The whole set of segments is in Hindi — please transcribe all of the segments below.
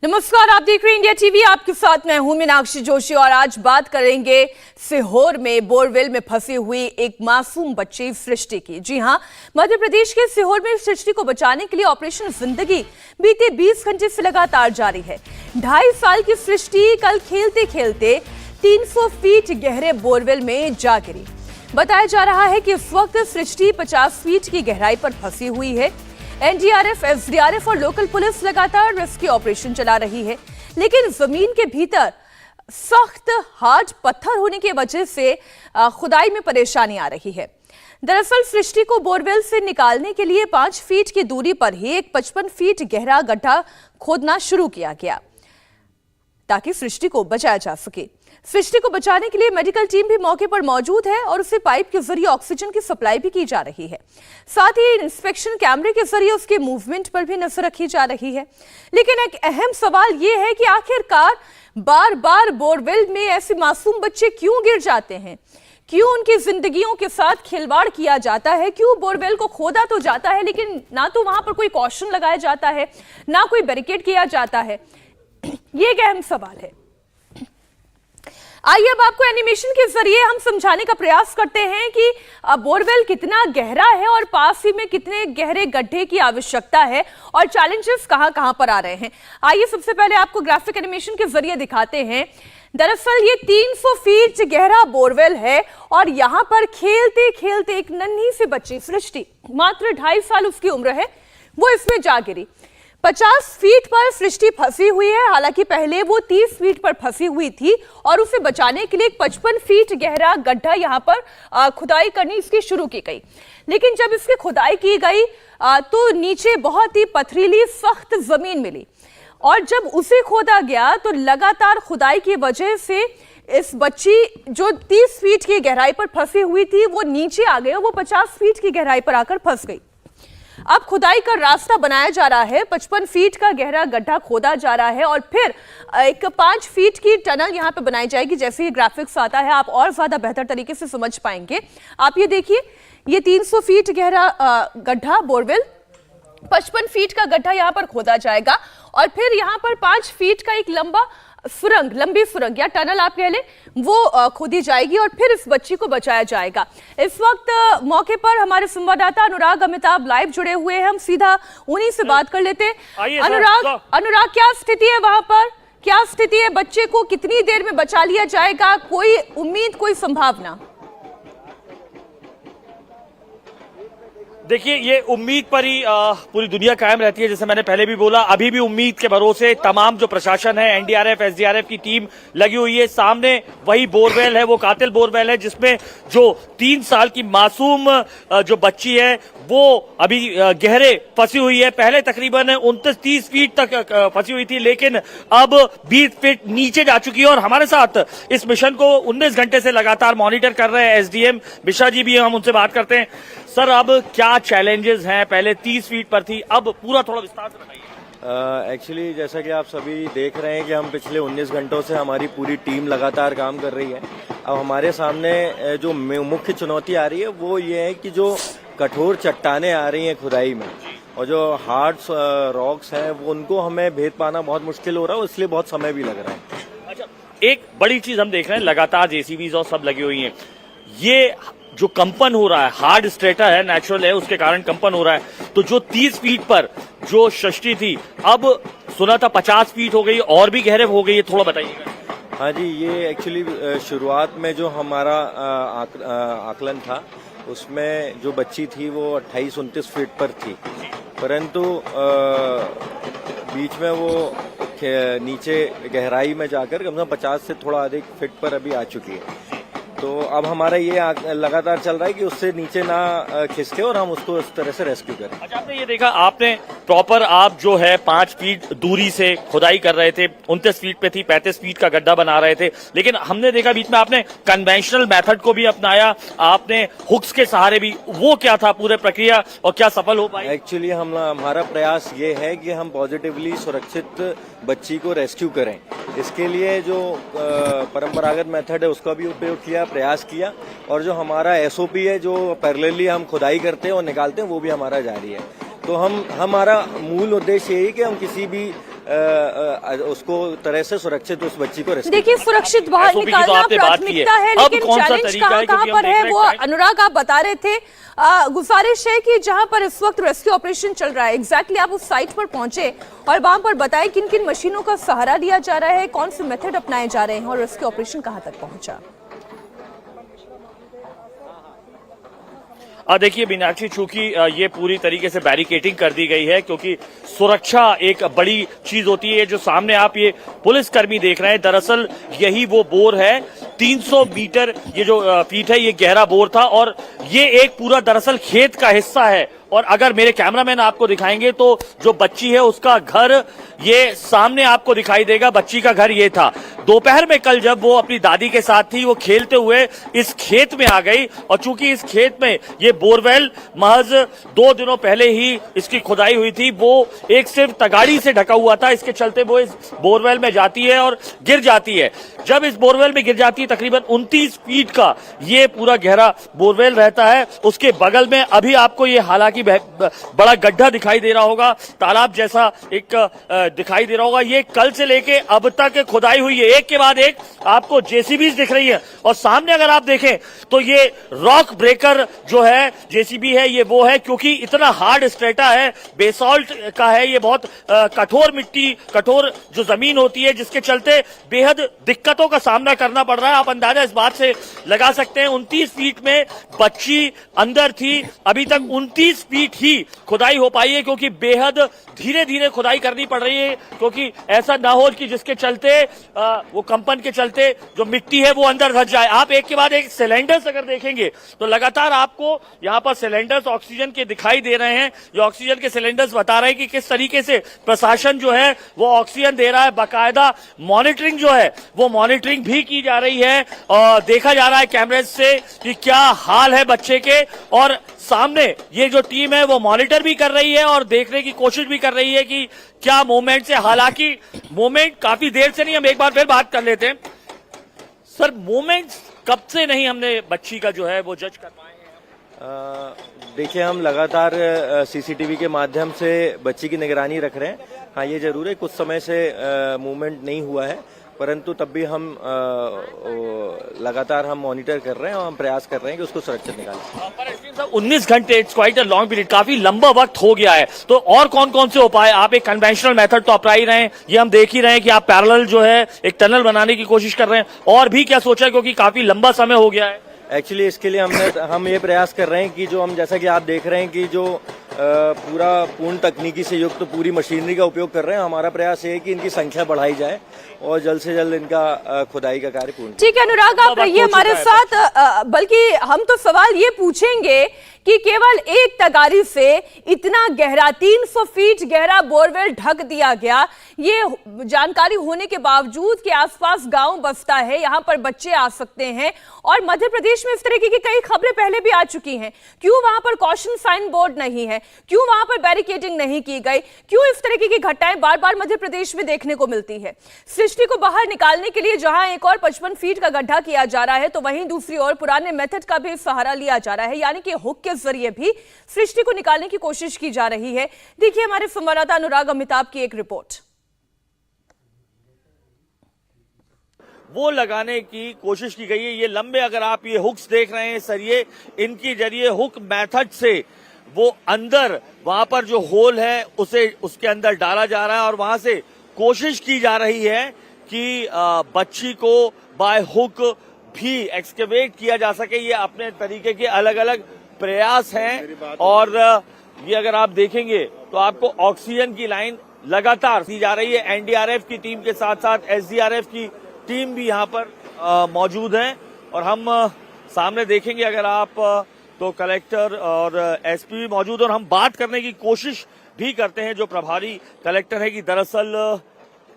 नमस्कार, आप देख रहे हैं इंडिया टीवी। आपके साथ मैं हूं मीनाक्षी जोशी और आज बात करेंगे सीहोर में बोरवेल में फंसी हुई एक मासूम बच्ची सृष्टि की। जी हां, मध्य प्रदेश के सीहोर में सृष्टि को बचाने के लिए ऑपरेशन जिंदगी बीते 20 घंटे से लगातार जारी है। 2.5 साल की सृष्टि कल खेलते खेलते 300 फीट गहरे बोरवेल में जा गिरी। बताया जा रहा है कि इस वक्त सृष्टि 50 फीट की गहराई पर फंसी हुई है। एनडीआरएफ, एसडीआरएफ और लोकल पुलिस लगातार रेस्क्यू ऑपरेशन चला रही है, लेकिन जमीन के भीतर सख्त हार्ड पत्थर होने की वजह से खुदाई में परेशानी आ रही है। दरअसल सृष्टि को बोरवेल से निकालने के लिए 5 फीट की दूरी पर ही एक 55 फीट गहरा गड्ढा खोदना शुरू किया गया ताकि सृष्टि को बचाया जा सके। सृष्टि को बचाने के लिए मेडिकल टीम भी मौके पर मौजूद है और उसे पाइप के जरिए ऑक्सीजन की सप्लाई भी की जा रही है। साथ ही इंस्पेक्शन कैमरे के जरिए उसके मूवमेंट पर भी नजर रखी जा रही है। लेकिन एक अहम सवाल यह है कि आखिरकार बार बार बोरवेल में ऐसे मासूम बच्चे क्यों गिर जाते हैं? क्यों उनकी जिंदगियों के साथ खिलवाड़ किया जाता है? क्यों बोरवेल को खोदा तो जाता है, लेकिन ना तो वहां पर कोई कॉशन लगाया जाता है, ना कोई बैरिकेड किया जाता है? ये एक अहम सवाल है। आइए अब आपको एनिमेशन के जरिए हम समझाने का प्रयास करते हैं कि बोरवेल कितना गहरा है और पास ही में कितने गहरे गड्ढे की आवश्यकता है और चैलेंजेस कहां पर आ रहे हैं। आइए सबसे पहले आपको ग्राफिक एनिमेशन के जरिए दिखाते हैं। दरअसल ये 300 फीट गहरा बोरवेल है और यहां पर खेलते खेलते एक नन्ही सी बच्ची सृष्टि, मात्र 2.5 साल उसकी उम्र है, वो इसमें जा गिरी। 50 फीट पर सृष्टि फंसी हुई है। हालांकि पहले वो 30 फीट पर फंसी हुई थी और उसे बचाने के लिए एक 55 फीट गहरा गड्ढा यहां पर खुदाई करनी इसकी शुरू की गई। लेकिन जब इसकी खुदाई की गई तो नीचे बहुत ही पथरीली सख्त जमीन मिली और जब उसे खोदा गया तो लगातार खुदाई की वजह से इस बच्ची जो 30 फीट की गहराई पर फंसी हुई थी वो नीचे आ गई और वो 50 फीट की गहराई पर आकर फंस गई। अब खुदाई का रास्ता बनाया जा रहा है, 55 फीट का गहरा गड्ढा खोदा जा रहा है और फिर एक 5 फीट की टनल यहां पे बनाई जाएगी। जैसे ही ग्राफिक्स आता है आप और ज्यादा बेहतर तरीके से समझ पाएंगे। आप ये देखिए, ये 300 फीट गहरा गड्ढा बोरवेल, 55 फीट का गड्ढा यहां पर खोदा जाएगा और फिर यहां पर 5 फीट का एक लंबी सुरंग या टनल आप कह लें, वो खोदी जाएगी और फिर इस बच्ची को बचाया जाएगा। इस वक्त मौके पर हमारे संवाददाता अनुराग अमिताभ लाइव जुड़े हुए हैं। हम सीधा उन्हीं से बात कर लेते हैं। अनुराग, क्या स्थिति है वहां पर? क्या स्थिति है? बच्चे को कितनी देर में बचा लिया जाएगा? कोई उम्मीद, कोई संभावना? देखिए, ये उम्मीद पर ही पूरी दुनिया कायम रहती है। जैसे मैंने पहले भी बोला, अभी भी उम्मीद के भरोसे तमाम जो प्रशासन है, एनडीआरएफ, एसडीआरएफ की टीम लगी हुई है। सामने वही बोरवेल है, वो कातिल बोरवेल है जिसमें जो 3 साल की मासूम जो बच्ची है वो अभी गहरे फंसी हुई है। पहले तकरीबन 29-30 फीट तक फंसी हुई थी, लेकिन अब 20 फीट नीचे जा चुकी है। और हमारे साथ इस मिशन को 19 घंटे से लगातार मॉनिटर कर रहे हैं एसडीएम मिश्रा जी भी, हम उनसे बात करते हैं। सर, अब क्या चैलेंजेस हैं? पहले 30 फीट पर थी, अब पूरा थोड़ा विस्तार से बताइए। एक्चुअली जैसा कि आप सभी देख रहे हैं कि हम पिछले 19 घंटों से हमारी पूरी टीम लगातार काम कर रही है। अब हमारे सामने जो मुख्य चुनौती आ रही है वो ये है कि जो कठोर चट्टानें आ रही हैं खुदाई में और जो हार्ड रॉक्स हैं वो उनको हमें भेद पाना बहुत मुश्किल हो रहा है, इसलिए बहुत समय भी लग रहा है। अच्छा, एक बड़ी चीज हम देख रहे हैं, लगातार जेसीबीज और सब लगी हुई हैं। ये जो कंपन हो रहा है, हार्ड स्ट्रेटा है, नेचुरल है, उसके कारण कंपन हो रहा है। तो जो 30 फीट पर जो सृष्टि थी, अब सुना था 50 फीट हो गई, और भी गहरे हो गई है, थोड़ा बताइएगा। हाँ जी, ये एक्चुअली शुरुआत में जो हमारा आकलन था उसमें जो बच्ची थी वो 28-29 फीट पर थी, परंतु बीच में वो नीचे गहराई में जाकर कम से कम 50 से थोड़ा अधिक फीट पर अभी आ चुकी है। तो अब हमारा ये लगातार चल रहा है कि उससे नीचे ना खिसके और हम उसको इस तरह से रेस्क्यू करें। अच्छा, आपने ये देखा, आपने प्रॉपर आप जो है 5 फीट दूरी से खुदाई कर रहे थे, 29 फीट पे थी, 35 फीट का गड्ढा बना रहे थे, लेकिन हमने देखा बीच में आपने कन्वेंशनल मेथड को भी अपनाया, आपने हुक्स के सहारे भी। वो क्या था पूरे प्रक्रिया और क्या सफल हो पाई? एक्चुअली हमारा प्रयास ये है कि हम पॉजिटिवली सुरक्षित बच्ची को रेस्क्यू करें। इसके लिए जो परंपरागत मेथड है उसका भी उपयोग किया, प्रयास किया, और जो हमारा एसओपी है जो पैरेलली हम खुदाई करते हैं और निकालते हैं वो भी हमारा जारी है। तो हमारा मूल उद्देश्य यही कि हम किसी भी उसको तरह से सुरक्षित उस बच्ची को rescue देखिए, सुरक्षित बाहर SOP की तो निकालना आपने बात की है। प्राथमिकता है, अब लेकिन कौन सा चैलेंज तरीका है, कहाँ क्योंकि हम पर देख है रहे हैं वो टाइम- अनुराग आप बता रहे थे। गुजारिश है कि जहां पर इस वक्त रेस्क्यू ऑपरेशन चल रहा है, एग्जैक्टली आप उस साइट पर पहुंचे और वहां पर बताएं किन किन मशीनों का सहारा लिया जा रहा है, कौन से मेथड अपनाए जा रहे हैं और रेस्क्यू ऑपरेशन कहां तक पहुंचा। देखिए मीनाक्षी, चूंकि ये पूरी तरीके से बैरिकेडिंग कर दी गई है, क्योंकि सुरक्षा एक बड़ी चीज होती है। जो सामने आप ये पुलिसकर्मी देख रहे हैं, दरअसल यही वो बोर है। 300 मीटर ये जो फीट है, ये गहरा बोर था और ये एक पूरा दरअसल खेत का हिस्सा है। और अगर मेरे कैमरामैन आपको दिखाएंगे तो जो बच्ची है उसका घर ये सामने आपको दिखाई देगा। बच्ची का घर ये था। दोपहर में कल जब वो अपनी दादी के साथ थी, वो खेलते हुए इस खेत में आ गई और चूंकि इस खेत में ये बोरवेल महज 2 दिनों पहले ही इसकी खुदाई हुई थी, वो एक सिर्फ तगाड़ी से ढका हुआ था। इसके चलते वो इस बोरवेल में जाती है और गिर जाती है। जब इस बोरवेल में गिर जाती है, तकरीबन 29 फीट का ये पूरा गहरा बोरवेल रहता है। उसके बगल में अभी आपको ये हालांकि बड़ा गड्ढा दिखाई दे रहा होगा, तालाब जैसा एक दिखाई दे रहा होगा। ये कल से लेके अब तक खुदाई हुई है, एक के बाद एक आपको जेसीबीज दिख रही है। और सामने अगर आप देखें तो ये रॉक ब्रेकर जो है जेसीबी है, ये वो है, क्योंकि इतना हार्ड स्ट्रेटा है, बेसॉल्ट का है। ये बहुत कठोर मिट्टी, कठोर जो जमीन होती है, जिसके चलते बेहद दिक्कतों का सामना करना पड़ रहा है। आप अंदाजा इस बात से लगा सकते हैं, 29 फीट में बच्ची अंदर थी। अभी तक 29 फीट ही खुदाई हो पाई है, क्योंकि बेहद धीरे धीरे खुदाई करनी पड़ रही है, क्योंकि ऐसा ना हो कि जिसके चलते वो कंपन के चलते जो मिट्टी है वो अंदर धंस जाए। आप एक के बाद एक सिलेंडर्स अगर देखेंगे तो लगातार आपको यहाँ पर सिलेंडर्स ऑक्सीजन के दिखाई दे रहे हैं। ये ऑक्सीजन के सिलेंडर्स बता रहे हैं कि किस तरीके से प्रशासन जो है वो ऑक्सीजन दे रहा है। बाकायदा मॉनिटरिंग जो है वो मॉनिटरिंग भी की जा रही है और देखा जा रहा है कैमरे से कि क्या हाल है बच्चे के। और सामने ये जो टीम है वो मॉनिटर भी कर रही है और देखने की कोशिश भी कर रही है कि क्या मूवमेंट से, हालांकि मूवमेंट काफी देर से नहीं, हम एक बार फिर बात कर लेते हैं। सर, मूवमेंट कब से नहीं हमने बच्ची का जो है वो जज कर पाए हैं? देखिए, हम लगातार सीसीटीवी के माध्यम से बच्ची की निगरानी रख रहे हैं। हाँ, ये जरूर है कुछ समय से मूवमेंट नहीं हुआ है, परंतु तब भी हम लगातार हम मॉनिटर कर रहे हैं और हम प्रयास कर रहे हैं कि उसको सुरक्षित निकालें। 19 घंटे, it's quite a long period, काफी लंबा वक्त हो गया है। तो और कौन कौन से उपाय, आप एक कन्वेंशनल मेथड तो अपना ही रहे हैं, ये हम देख ही रहे हैं कि आप पैरेलल जो है एक टनल बनाने की कोशिश कर रहे हैं, और भी क्या सोचा है, क्योंकि काफी लंबा समय हो गया है। एक्चुअली इसके लिए हम ये प्रयास कर रहे हैं कि जो हम, जैसा कि आप देख रहे हैं कि जो पूरा पूर्ण तकनीकी से युक्त पूरी मशीनरी का उपयोग कर रहे हैं। हमारा प्रयास ये है कि इनकी संख्या बढ़ाई जाए और जल्द से जल्द इनका खुदाई का कार्य पूर्ण। ठीक है अनुराग, आप रहिए हमारे साथ। बल्कि हम तो सवाल ये पूछेंगे कि केवल एक तगारी से इतना गहरा 300 फीट गहरा बोरवेल ढक दिया गया, ये जानकारी होने के बावजूद कि आसपास गांव बसता है, यहां पर बच्चे आ सकते हैं और मध्य प्रदेश में इस तरीके की कई खबरें पहले भी आ चुकी हैं। क्यों वहां पर कॉशन साइन बोर्ड नहीं है, क्यों वहां पर बैरिकेडिंग नहीं की गई, क्यों इस तरीके की घटनाएं बार बार मध्य प्रदेश में देखने को मिलती है। सृष्टि को बाहर निकालने के लिए जहां एक और 55 फीट का गड्ढा किया जा रहा है, तो वहीं दूसरी ओर पुराने मेथड का भी सहारा लिया जा रहा है, यानी कि हुक के जरिए भी सृष्टि को निकालने की कोशिश की जा रही है। देखिए हमारे संवाददाता अनुराग अमिताभ की एक रिपोर्ट। वो लगाने की कोशिश की गई है। ये लंबे, अगर आप ये हुक्स देख रहे हैं, सरिये, इनकी जरिए हुक मेथड से वो अंदर वहां पर जो होल है उसे उसके अंदर डाला जा रहा है और वहां से कोशिश की जा रही है कि बच्ची को बाय हुक भी एक्सकेवेट किया जा सके। ये अपने तरीके के अलग अलग प्रयास हैं और ये अगर आप देखेंगे तो आपको ऑक्सीजन की लाइन लगातार दी जा रही है। एनडीआरएफ की टीम के साथ साथ एसडीआरएफ की टीम भी यहाँ पर मौजूद है और हम सामने देखेंगे अगर आप तो कलेक्टर और एसपी भी मौजूद, और हम बात करने की कोशिश भी करते हैं जो प्रभारी कलेक्टर है कि दरअसल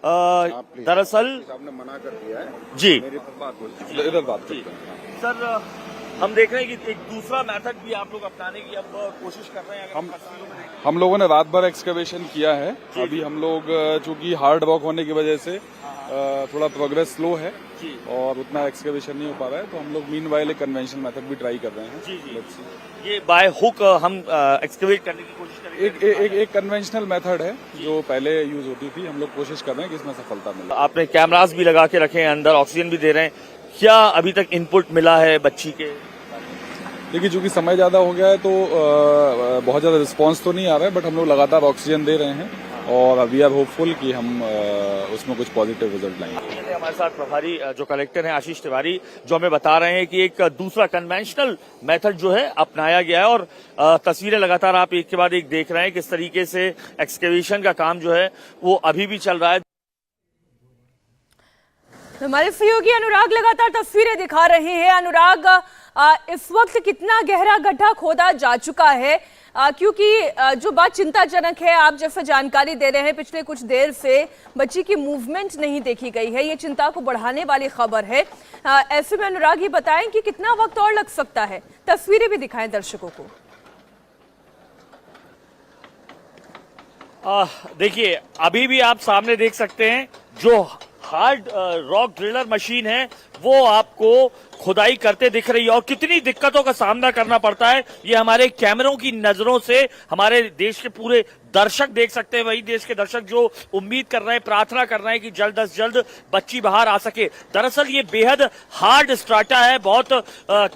आपने मना कर दिया है जी, मेरी इधर बात करते हैं। सर हम देख रहे हैं कि एक दूसरा मेथड भी आप लोग अपनाने की अब कोशिश कर रहे हैं। अगर हम लोगों ने रात भर एक्सकवेशन किया है। अभी हम लोग चूंकि हार्ड वर्क होने की वजह से थोड़ा प्रोग्रेस स्लो है और उतना एक्सकवेशन नहीं हो पा रहा है, तो हम लोग मीनवाइल एक कन्वेंशनल मेथड भी ट्राई कर रहे हैं। जी। ये बाय हुक हम एक्सकवेट करने की कोशिश करेंगे। एक कन्वेंशनल मेथड है जो पहले यूज होती थी, हम लोग कोशिश कर रहे हैं कि इसमें सफलता मिले। आपने कैमरास भी लगा के रखे हैं, अंदर ऑक्सीजन भी दे रहे हैं, क्या अभी तक इनपुट मिला है बच्ची के? देखिए, चूंकि समय ज्यादा हो गया है तो बहुत ज्यादा रिस्पांस तो नहीं आ रहा है, बट हम लोग लगातार ऑक्सीजन दे रहे हैं और वी आर होपफुल कि हम उसमें कुछ पॉजिटिव रिजल्ट लाएंगे। हमारे साथ प्रभारी जो कलेक्टर हैं आशीष तिवारी, जो हमें बता रहे हैं कि एक दूसरा कन्वेंशनल मेथड जो है अपनाया गया है और तस्वीरें लगातार आप एक के बाद एक देख रहे हैं किस तरीके से एक्सकेवेशन का काम जो है वो अभी भी चल रहा है। हमारे सहयोगी अनुराग लगातार तस्वीरें दिखा रहे हैं। अनुराग, इस वक्त कितना गहरा गड्ढा खोदा जा चुका है? क्योंकि जो बात चिंताजनक है, आप जैसा जानकारी दे रहे हैं, पिछले कुछ देर से बच्ची की मूवमेंट नहीं देखी गई है, ये चिंता को बढ़ाने वाली खबर है। ऐसे में अनुराग ये बताएं कि कितना वक्त और लग सकता है? तस्वीरें भी दिखाएं दर्शकों को। देखिए, अभी भी आप सामने देख सकते हैं जो हार्ड रॉक ड्रिलर मशीन है वो आपको खुदाई करते दिख रही है और कितनी दिक्कतों का सामना करना पड़ता है ये हमारे कैमरों की नजरों से हमारे देश के पूरे दर्शक देख सकते हैं। वही देश के दर्शक जो उम्मीद कर रहे हैं, प्रार्थना कर रहे हैं कि जल्द से जल्द बच्ची बाहर आ सके। दरअसल ये बेहद हार्ड स्ट्राटा है, बहुत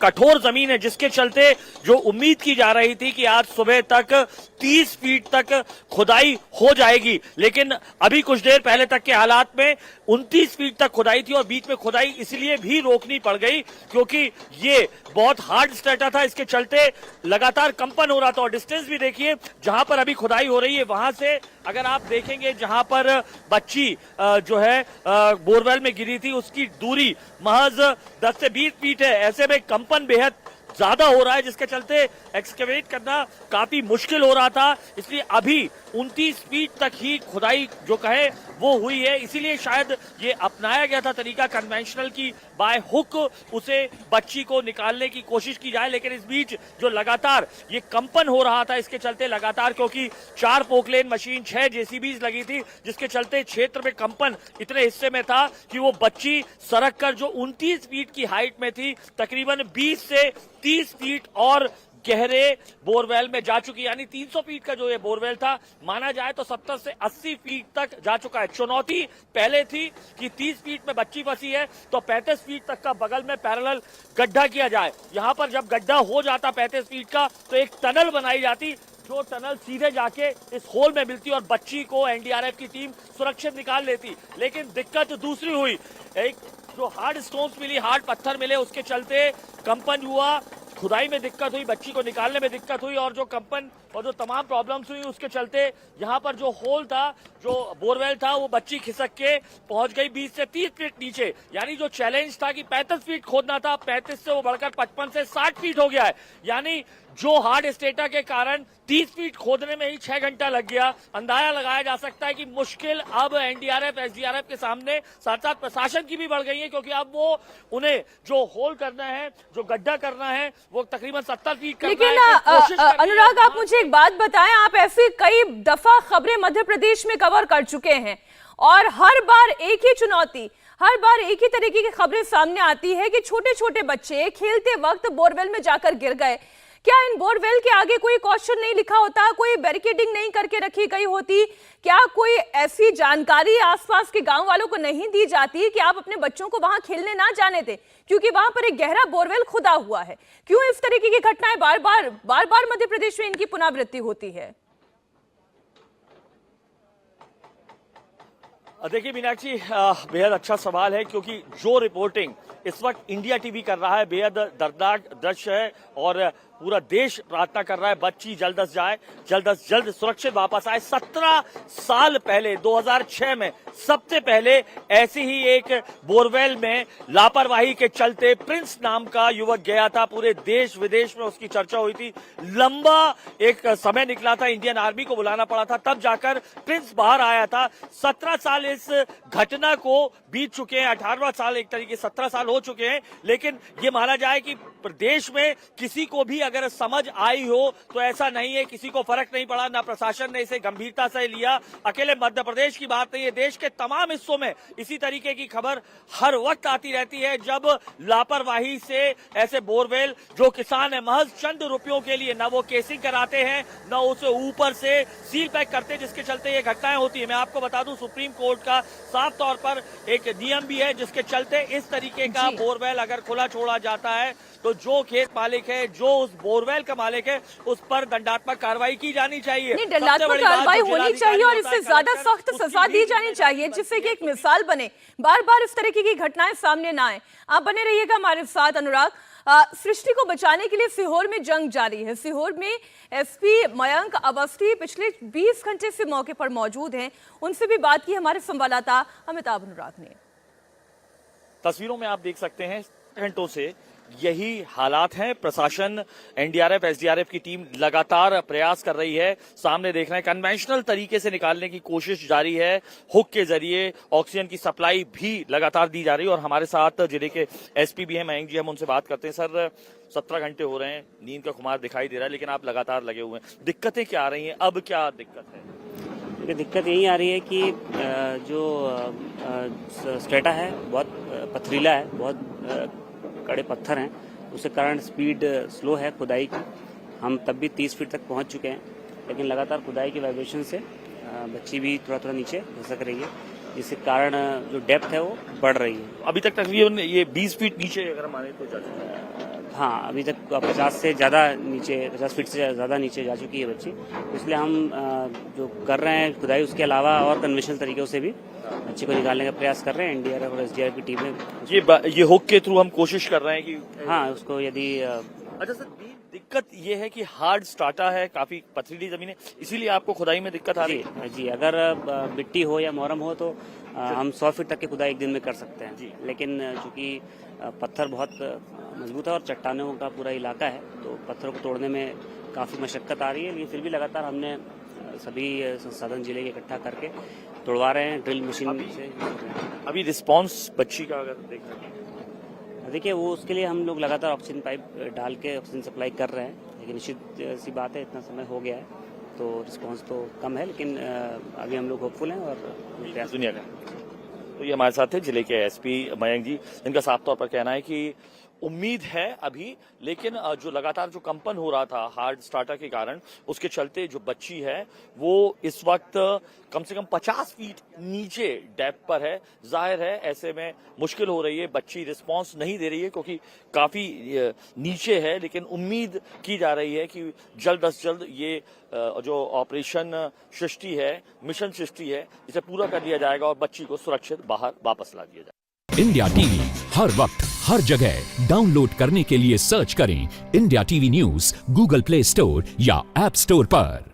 कठोर जमीन है, जिसके चलते जो उम्मीद की जा रही थी कि आज सुबह तक 30 फीट तक खुदाई हो जाएगी, लेकिन अभी कुछ देर पहले तक के हालात में 29 फीट तक खुदाई थी और बीच में खुदाई इसलिए भी रोकनी पड़ गई क्योंकि ये बहुत हार्ड स्ट्राटा था, इसके चलते लगातार कंपन हो रहा था। और डिस्टेंस भी देखिए, जहां पर अभी खुदाई हो रही है वहां से अगर आप देखेंगे जहां पर बच्ची जो है बोरवेल में गिरी थी उसकी दूरी महज 10 से 20 फीट है। ऐसे में कंपन बेहद ज्यादा हो रहा है, जिसके चलते एक्सकेवेट करना काफी मुश्किल हो रहा था। इसलिए अभी 29 फीट तक ही खुदाई जो कहे वो हुई है, इसीलिए शायद ये अपनाया गया था तरीका कन्वेंशनल की बाय हुक उसे बच्ची को निकालने की कोशिश की जाए। लेकिन इस बीच जो लगातार ये कंपन हो रहा था, इसके चलते लगातार, क्योंकि 4 पोकलेन मशीन, 6 जेसीबीज लगी थी, जिसके चलते क्षेत्र में कंपन इतने हिस्से में था कि वो बच्ची सड़क कर जो 29 फीट की हाइट में थी तकरीबन 20 से 30 फीट और गहरे बोरवेल में जा चुकी, यानी 300 फीट का जो ये बोरवेल था माना जाए तो 70 से 80 फीट तक जा चुका है। चुनौती पहले थी कि 30 फीट में बच्ची फंसी है तो 35 फीट तक का बगल में पैरेलल गड्ढा किया जाए। यहां पर जब गड्ढा हो जाता 35 फीट का तो एक टनल बनाई जाती, जो टनल सीधे जाके इस होल में मिलती और बच्ची को एनडीआरएफ की टीम सुरक्षित निकाल लेती। लेकिन दिक्कत दूसरी हुई, एक जो हार्ड स्टोन्स मिली, हार्ड पत्थर मिले, उसके चलते कंपन हुआ, खुदाई में दिक्कत हुई, बच्ची को निकालने में दिक्कत हुई और जो कंपन और जो तमाम प्रॉब्लम्स हुई उसके चलते यहाँ पर जो होल था, जो बोरवेल था, वो बच्ची खिसक के पहुंच गई 20 से 30 फीट नीचे। यानी जो चैलेंज था कि 35 फीट खोदना था, 35 से वो बढ़कर 55 से 60 फीट हो गया है। यानी जो हार्ड स्टेटा के कारण 30 फीट खोदने में ही 6 घंटा लग गया। अंदाजा लगाया जा सकता है कि मुश्किल अब एनडीआरएफ, एसडीआरएफ के सामने, साथ साथ प्रशासन की भी बढ़ गई है, क्योंकि अब वो उन्हें जो होल करना है, जो गड्ढा करना है, वो तकरीबन 70 फीट करना है। लेकिन अनुराग, आप मुझे एक बात बताएं, आप ऐसी कई दफा खबरें मध्य प्रदेश में कवर कर चुके हैं और हर बार एक ही चुनौती, हर बार एक ही तरीके की खबरें सामने आती है कि छोटे छोटे बच्चे खेलते वक्त बोरवेल में जाकर गिर गए। क्या इन बोरवेल के आगे कोई क्वेश्चन नहीं लिखा होता, कोई बैरिकेडिंग नहीं करके रखी गई होती? क्या कोई ऐसी जानकारी आसपास के गांव वालों को नहीं दी जाती कि आप अपने बच्चों को वहां खेलने ना जाने दें, क्योंकि वहां पर एक गहरा बोरवेल खुदा हुआ है? क्यों इस तरीके की घटनाएं बार बार मध्य प्रदेश में इनकी पुनरावृत्ति होती है? देखिए मीनाक्षी, बेहद अच्छा सवाल है, क्योंकि जो रिपोर्टिंग इस वक्त इंडिया टीवी कर रहा है बेहद दर्दनाक दृश्य है और पूरा देश प्रार्थना कर रहा है बच्ची जल्द से जाए, जल्द से जल्द सुरक्षित वापस आए। 17 साल पहले 2006 में सबसे पहले ऐसी ही एक बोरवेल में लापरवाही के चलते प्रिंस नाम का युवक गया था, पूरे देश विदेश में उसकी चर्चा हुई थी, लंबा एक समय निकला था, इंडियन आर्मी को बुलाना पड़ा था, तब जाकर प्रिंस बाहर आया था। 17 साल इस घटना को बीत चुके हैं, 18वां साल एक तरीके 17 साल हो चुके हैं, लेकिन ये माना जाए कि प्रदेश में किसी को भी अगर समझ आई हो तो ऐसा नहीं है, किसी को फर्क नहीं पड़ा, ना प्रशासन ने इसे गंभीरता से लिया। अकेले मध्य प्रदेश की बात नहीं है, देश के तमाम हिस्सों में इसी तरीके की खबर हर वक्त आती रहती है, जब लापरवाही से ऐसे बोरवेल जो किसान है महज चंद रुपयों के लिए न वो केसिंग कराते हैं न उसे ऊपर से सील पैक करते हैं, जिसके चलते ये घटनाएं होती है। मैं आपको बता दूं सुप्रीम कोर्ट का साफ तौर पर एक नियम भी है जिसके चलते इस तरीके का बोरवेल अगर खुला छोड़ा जाता है तो जो खेत मालिक है, जो उस बोरवेल का मालिक है, उस पर दंडात्मक कार्रवाई की जानी चाहिए। नहीं, दंडात्मक कार्रवाई होनी चाहिए और इससे ज्यादा सख्त सजा दी जानी चाहिए जिससे कि एक मिसाल बने, बार बार इस तरीके की घटनाएं सामने ना आए। आप बने रहिएगा हमारे साथ अनुराग। सृष्टि को बचाने के लिए सीहोर में जंग जारी है। सीहोर में एसपी मयंक अवस्थी पिछले 20 घंटे से मौके पर मौजूद हैं। उनसे भी बात की हमारे संवाददाता अमिताभ अनुराग ने। तस्वीरों में आप देख सकते हैं घंटों से यही हालात हैं। प्रशासन, एनडीआरएफ, एसडीआरएफ की टीम लगातार प्रयास कर रही है। सामने देख रहे हैं कन्वेंशनल तरीके से निकालने की कोशिश जारी है। हुक के जरिए ऑक्सीजन की सप्लाई भी लगातार दी जा रही है और हमारे साथ जिले के एसपी भी हैं, मयंक जी, हम उनसे बात करते हैं। सर, 17 घंटे हो रहे हैं, नींद का खुमार दिखाई दे रहा है, लेकिन आप लगातार लगे हुए हैं। दिक्कतें क्या आ रही हैं? अब क्या दिक्कत है? दिक्कत यही आ रही है कि जो स्ट्रेटा है बहुत पथरीला है, बहुत कड़े पत्थर हैं, उसके कारण स्पीड स्लो है खुदाई की। हम तब भी 30 फीट तक पहुंच चुके हैं, लेकिन लगातार खुदाई के वाइब्रेशन से बच्ची भी थोड़ा थोड़ा नीचे खिसक रही है, जिसके कारण जो डेप्थ है वो बढ़ रही है। अभी तक तकरीबन ये 20 फीट नीचे अगर माने तो जा चुका है। हाँ, अभी तक 50 से ज़्यादा नीचे, 50 फीट से ज़्यादा नीचे जा चुकी है बच्ची। इसलिए हम जो कर रहे हैं खुदाई, उसके अलावा और कन्वेंशनल तरीकों से भी बच्ची को निकालने का प्रयास कर रहे हैं। एनडीआरएफ और एसडीआरएफ की टीमें ये हुक के थ्रू हम कोशिश कर रहे हैं कि हाँ, उसको यदि अच्छा सर, दिक्कत ये है कि हार्ड स्टार्टा है, काफी पथरीली जमीन है, इसीलिए आपको खुदाई में दिक्कत आ रही है? जी, अगर मिट्टी हो या मोरम हो तो हम 100 फीट तक की खुदाई एक दिन में कर सकते हैं जी। लेकिन चूंकि पत्थर बहुत मजबूत है और चट्टानों का पूरा इलाका है, तो पत्थरों को तोड़ने में काफ़ी मशक्कत आ रही है। लेकिन फिर भी लगातार हमने सभी संसाधन जिले के इकट्ठा करके तोड़वा रहे हैं ड्रिल मशीन से। अभी रिस्पांस बच्ची का अगर देख रहे हैं, देखिए, वो उसके लिए हम लोग लगातार ऑक्सीजन पाइप डाल के ऑक्सीजन सप्लाई कर रहे हैं, लेकिन निश्चित सी बात है इतना समय हो गया है तो रिस्पांस तो कम है, लेकिन अभी हम लोग होपफुल हैं और प्रयास दुनिया का। तो ये हमारे साथ है जिले के एसपी मयंक जी, जिनका साफ तौर पर कहना है कि उम्मीद है अभी, लेकिन जो लगातार जो कंपन हो रहा था हार्ड स्टार्टर के कारण, उसके चलते जो बच्ची है वो इस वक्त कम से कम 50 फीट नीचे डेप्थ पर है। जाहिर है ऐसे में मुश्किल हो रही है, बच्ची रिस्पांस नहीं दे रही है क्योंकि काफी नीचे है, लेकिन उम्मीद की जा रही है कि जल्द अज जल्द ये जो ऑपरेशन सृष्टि है, मिशन सृष्टि है, इसे पूरा कर लिया जाएगा और बच्ची को सुरक्षित बाहर वापस ला दिया जाएगा। इंडिया टीवी हर वक्त हर जगह डाउनलोड करने के लिए सर्च करें India TV news Google play store या ऐप स्टोर पर।